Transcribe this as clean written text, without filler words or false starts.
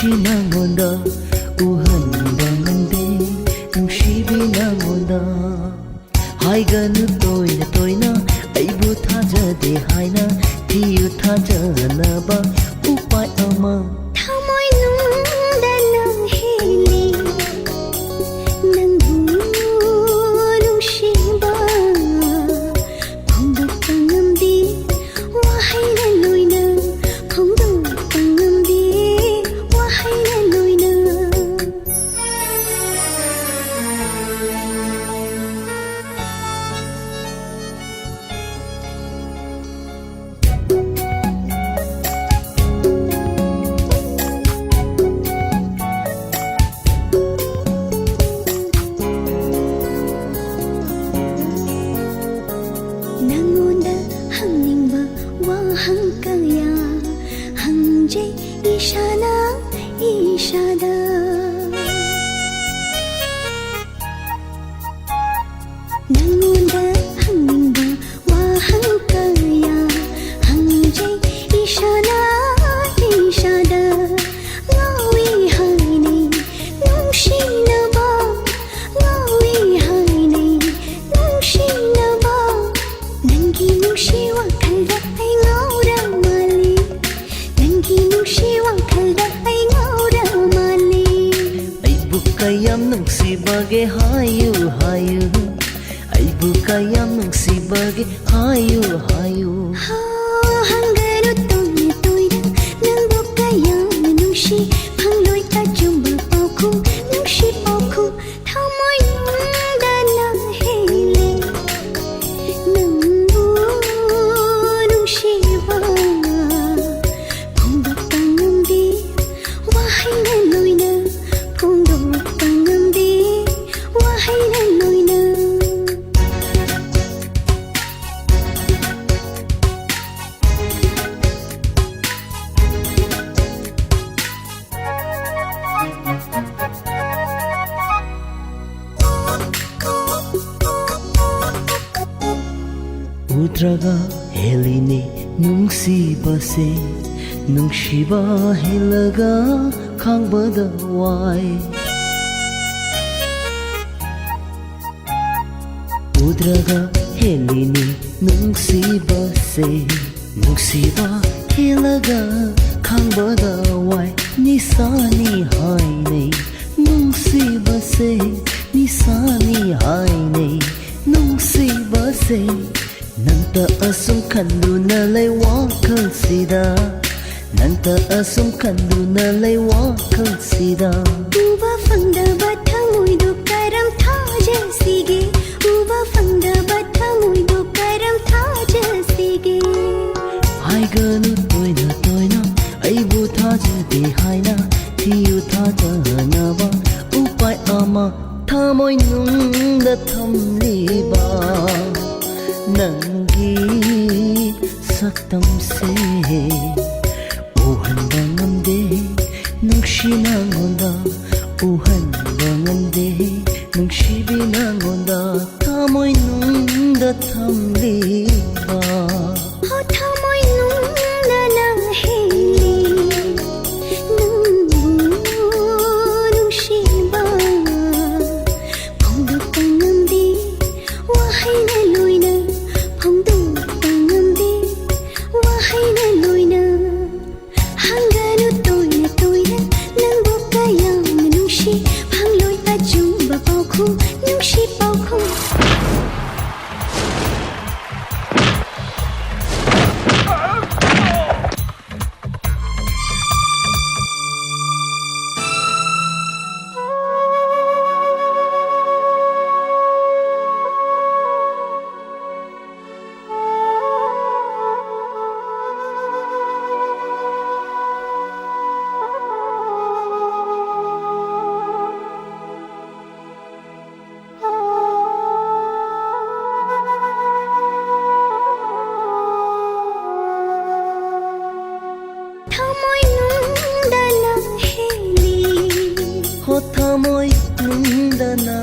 ꯅꯨꯡꯁꯤ ꯅꯉꯣꯟꯗ ꯎꯍꯟꯕ ꯉꯝꯗꯦ ꯅꯨꯡꯁꯤꯕꯤ ꯅꯉꯣꯟꯗ ꯍꯥꯏꯒꯅꯨ ꯇꯣꯏꯅ ꯇꯣꯏꯅ ꯑꯩꯕꯨ ꯊꯥꯖꯗꯦ ꯍꯥꯏꯅ ꯊꯤꯌꯨ ꯊꯥꯖꯅꯕ ꯎꯄꯥꯏ ꯑꯃ ꯊꯃꯣꯏꯅꯨꯡꯗꯅ ꯍꯦꯜꯂꯤ ꯅꯪꯕꯨ ꯅꯨꯡꯁꯤꯕ ꯐꯣꯡꯗꯣꯛꯄ ꯉꯝꯗꯦ ꯋꯥꯍꯩꯅ ꯂꯣꯏꯅ ꯐꯣꯡꯗꯣꯛꯄ ꯉꯝꯗꯦ ꯋꯥꯍꯩꯅ ꯂꯣꯏꯅ ꯅꯉꯣꯟꯗ ꯍꯪꯅꯤꯡꯕ ꯋꯥꯍꯪ ꯀꯌꯥ ꯍꯪꯖꯩ ꯏꯁꯥꯅ ꯏꯁꯥꯗ ꯅꯉꯣꯟꯗ ꯍꯪꯅꯤꯡꯕ ꯋꯥꯍꯪ ꯀꯌꯥ ꯍꯪꯖꯩ ꯏꯁꯥꯅ ꯏꯁꯥꯗ ꯉꯥꯎꯏ ꯍꯥꯏꯅꯩ ꯅꯨꯡꯁꯤꯅꯕ ꯉꯥꯎꯏ ꯍꯥꯏꯅꯩ ꯅꯨꯡꯁꯤꯅꯕ ꯅꯪꯒꯤ ꯅꯨꯡꯁꯤ ꯋꯥꯈꯜꯗ ꯑꯩ ꯉꯥꯎꯔ ꯃꯥꯜꯂꯤ ꯅꯪꯒꯤ ꯅꯨꯡꯁꯤ ꯋꯥꯈꯜꯗ ꯑꯩ ꯉꯥꯎꯔ ꯃꯥꯜꯂꯤ ꯑꯩꯕꯨ ꯀꯌꯥꯝ ꯅꯨꯡꯁꯤꯕꯒꯦ ꯍꯥꯏꯌꯨ ꯍꯥꯏꯌꯨ ꯑꯩꯕꯨ ꯀꯌꯥꯝ ꯅꯨꯡꯁꯤꯕꯒꯦ ꯍꯥꯏꯌꯨ ꯍꯥꯏꯌꯨ ꯍꯪꯒꯅꯨ ꯇꯣꯏꯅ ꯇꯣꯏꯅ ꯅꯪꯕꯨ ꯀꯌꯥꯝꯅ ꯅꯨꯡꯁꯤ ꯐꯪꯂꯣꯏ ꯑꯆꯨꯝꯕ ꯄꯥꯎꯈꯨꯝ ꯅꯨꯡꯁꯤ ꯄꯥꯎꯈꯨꯝ ꯊꯃꯣꯏꯅꯨꯡꯗꯅ ꯍꯦꯜꯂꯤ ꯅꯪꯕꯨ ꯅꯨꯡꯁꯤꯕ ꯐꯣꯡꯗꯣꯛꯄ ꯉꯝꯗꯦ ꯋꯥꯍꯩꯅ ꯂꯣꯏꯅ ꯐꯣꯡꯗꯣꯛꯄ ꯉꯝꯗꯦ ꯋꯥꯍꯩꯅ ꯂꯣꯏꯅ 우드라가 헬리니 뭉시바세 뭉시바 헬라가 강바다 와이 우드라가 헬리니 뭉시바세 뭉시바 헬라가 강바다 와이 니사니 하이네 뭉시바세 니사니 하이네 뭉시바세 Nanta asum kanduna lay wakal sida Nanta asum kanduna lay wakal sida Uba fangda bathamui do karam thaja sige Uba fangda bathamui do karam thaja sige Haiganu toina toina aibu thajade haina thiyu thajanaba upai ama thamoinungda thamliba Nangi saktamse uhanba ngamde nungshi nangonda uhanba ngamde nungshibi nangonda thamoinungda thamliba Thamoinungdana heli nangbu nungsiba phongdokpa ngamde wahayna loina phongdokpa ngamde wahayna loina hanganu toina toina nangbu kayamna nungsi phangloi achumba paukhum nungsi paukhum Thamoinungdana